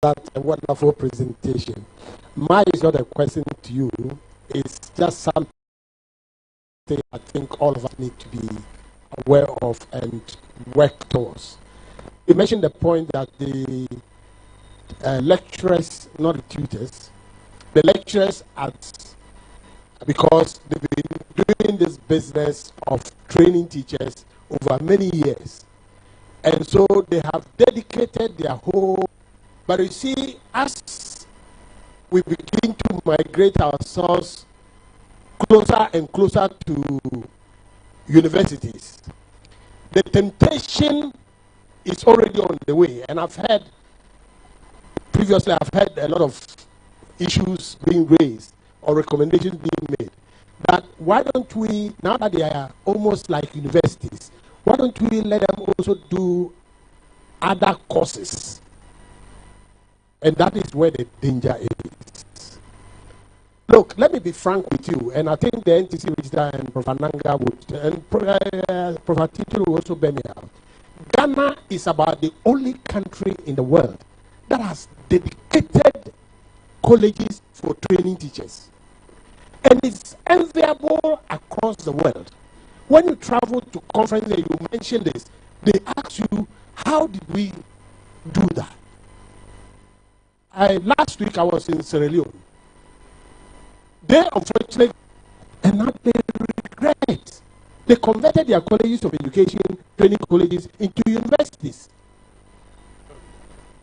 that wonderful presentation. Mine is not a question to you. It's just something I think all of us need to be aware of and work towards. You mentioned the point that the lecturers, not the tutors, the lecturers because they've been doing this business of training teachers over many years. And so they have dedicated their whole, but you see, as we begin to migrate ourselves closer and closer to universities, the temptation is already on the way. And previously I've heard a lot of issues being raised or recommendations being made. But why don't we, now that they are almost like universities, why don't we let them also do other courses? And that is where the danger is. Look, let me be frank with you, and I think the NTC Register and Prof. Nanga would, and Prof. Tito will also bear me out. Ghana is about the only country in the world that has dedicated colleges for training teachers. And it's enviable across the world. When you travel to conferences and you mention this, they ask you, how did we do that? Last week I was in Sierra Leone. They unfortunately, and now they regret, they converted their colleges of education, training colleges, into universities.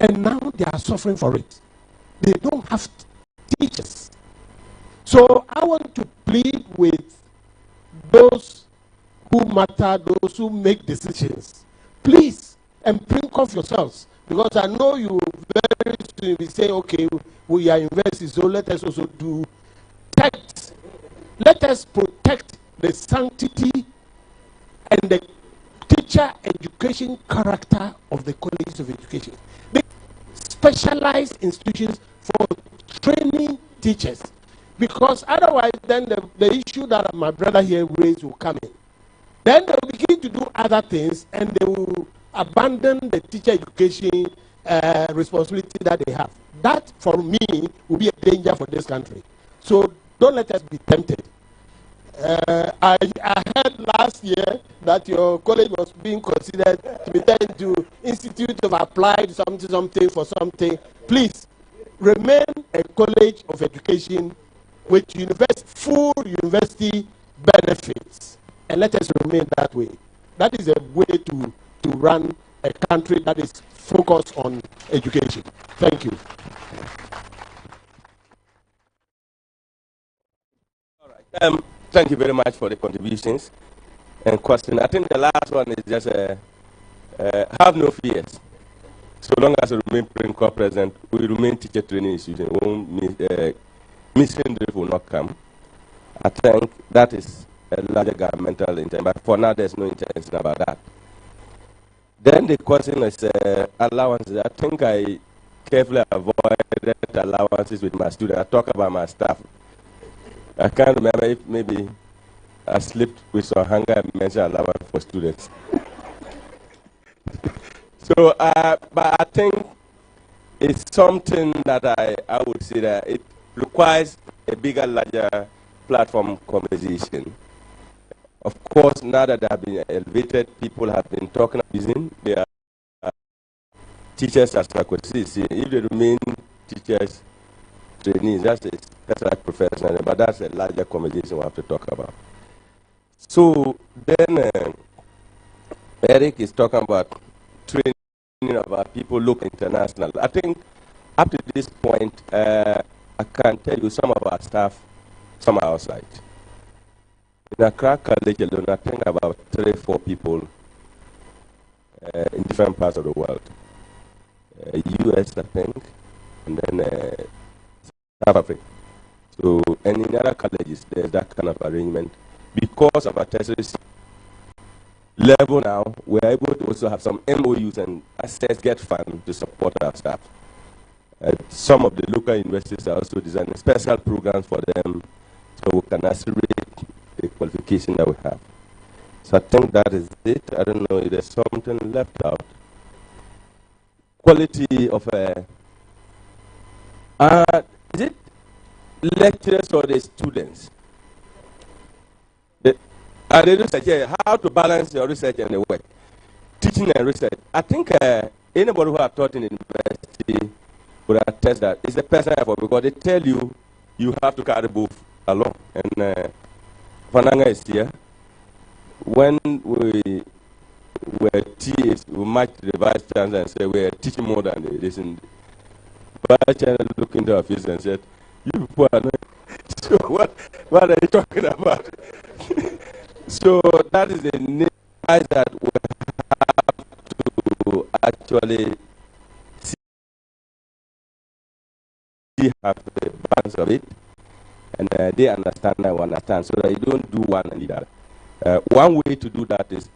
And now they are suffering for it. They don't have teachers. So I want to plead with those who matter, those who make decisions. Please, and think of yourselves. Because I know you very soon will say, okay, we are universities, so let us also do protect. Let us protect the sanctity and the teacher education character of the colleges of education. They specialized institutions for training teachers. Because otherwise, then the issue that my brother here raised will come in. Then they will begin to do other things, and they will abandon the teacher education responsibility that they have. That, for me, will be a danger for this country. So don't let us be tempted. I heard last year that your college was being considered to be turned to Institute of Applied something for something. Please, remain a college of education with full university benefits, and let us remain that way. That is a way to run a country that is focused on education. Thank you. All right. Thank you very much for the contributions and question. I think the last one is just have no fears. So long as we remain Prince President, we remain teacher training institution. Missing drift will not come. I think that is a larger governmental intent, but for now there's no intention about that. Then the question is allowances. I think I carefully avoided allowances with my students. I talk about my staff. I can't remember if maybe I slipped with some hunger and mentioned allowance for students. So, but I think it's something that I would say that it requires a bigger, larger platform conversation. Of course, now that they have been elevated, people have been talking about they are teachers as I could see. If they remain teachers, trainees, that's like professional, but that's a larger conversation we have to talk about. So then Eric is talking about training about people look international. I think up to this point, I can tell you some of our staff, some are outside. In Accra College alone, I think about 3 or 4 people in different parts of the world. US, I think, and then South Africa. So, and in other colleges, there's that kind of arrangement. Because of our tertiary level now, we're able to also have some MOUs and get funds to support our staff. Some of the local universities are also designing special programs for them so we can accelerate the qualification that we have. So I think that is it. I don't know if there's something left out. Quality of Is it lecturers or the students? The research, yeah, how to balance your research and the work. Teaching and research. I think anybody who have taught in university would attest that it's a personal effort because they tell you you have to carry both along. And Fananga is here. When we were TAs, we marched to the vice chancellor and said we're teaching more than this. And the vice chancellor looked into our face and said, "You people are not." So what are you talking about? So that is the need that we have to actually see have the balance of it, and they understand and we understand, so that you don't do one and the other. One way to do that is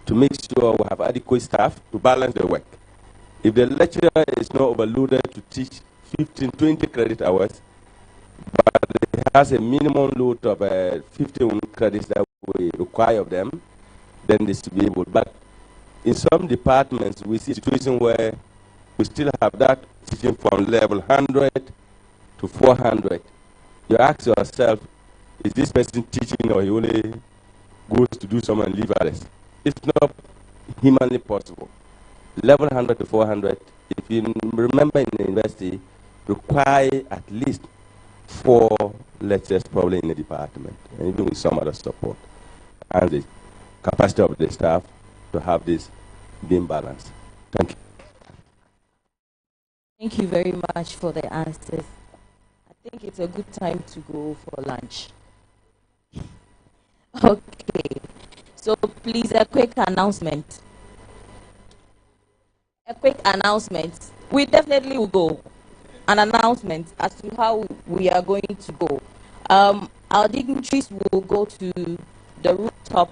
to make sure we have adequate staff to balance the work. If the lecturer is not overloaded to teach 15, 20 credit hours, but it has a minimum load of 15 credits that we require of them, then they should be able. But in some departments, we see a situation where we still have that teaching from level 100 to 400. You ask yourself, is this person teaching or he only goes to do some and leave others? It's not humanly possible. Level 100 to 400, if you remember in the university, require at least 4 lecturers probably in the department, and even with some other support, and the capacity of the staff to have this being balanced. Thank you. Thank you very much for the answers. I think it's a good time to go for lunch. Okay, so please, a quick announcement. We definitely will go. An announcement as to how we are going to go. Our dignitaries will go to the rooftop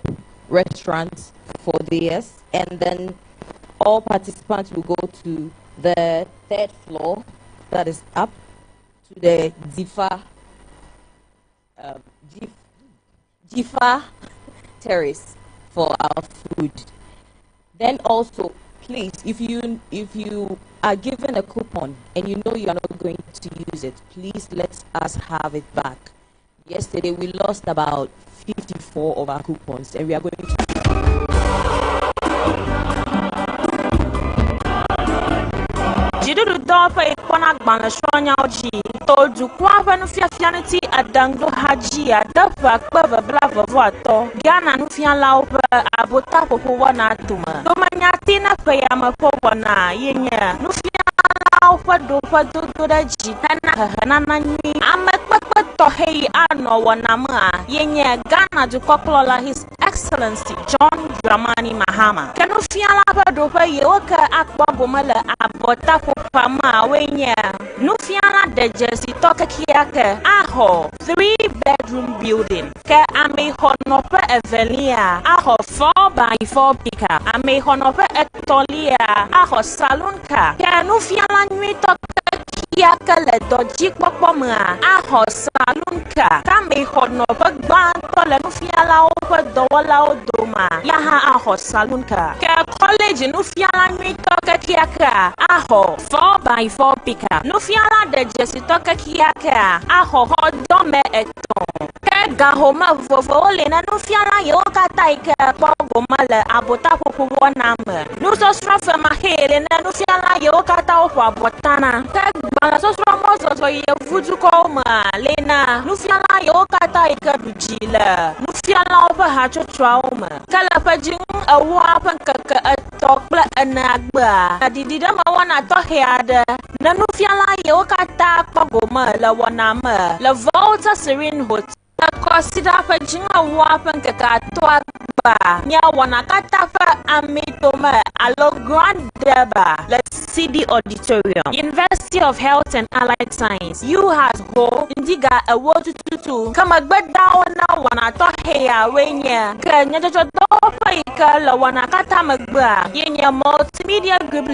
restaurant for theirs, and then all participants will go to the 3rd floor, that is up to the Jifa terrace for our food. Then also, please, if you are given a coupon and you know you are not going to use it, please let us have it back. Yesterday we lost about 54 of our coupons, and we are going to Jidu dopa ikona gbana shonya oji to jukwa fa no fiafianity adanglo haji adafa kpaba bravo voato Ghana no fian lawo abota popo wana tuma do manyati na payama po wana yenya no fian lawo fa do da ji na nani amekpekpe to hey ano wana ma yenya Ghana jukoklola His Excellency John Dramani Mahama kanu fian lawo do fa yoka akpabo mala abota Pama wenya nufiana de Jesse toka kiake aho 3-bedroom building ke ame honope evelia aho 4x4 pika ame honope etolia aho salon ka ke nufiana nwi toka kiake le doji popoma aho salon ka kame honope gbanto le nufiala ope dowola odoma yaha aho salon ka ke college nufiala nwi toka kiake aho 4x4 pickup. Nufiala de Jesse toka kiaka. Aho hodome eton. Kega homa vovo lena nufiala yoka taika pogoma le abota popo waname. Nuso srafe mahele na nufiala yoka ta ofa botana. Kega so sramoso so ye vuju koma lena. Nufiala yoka taika bujila. Nufiala ofa hacho trauma. Kala pajing awa pankaka atokla anagba. Adidida mawana tohe na nufiala yokata pagoma la wanama la Volta Serene Hotel consider for jinga wapen kaka toagba nya wanakata fa amitoma alo grand deba la CD auditorium University of Health and Allied Science you has go indiga a water tutu kama gbeda na wanato heya wenya ka nya jojo do pa ikala wanakata magba yenya multimedia group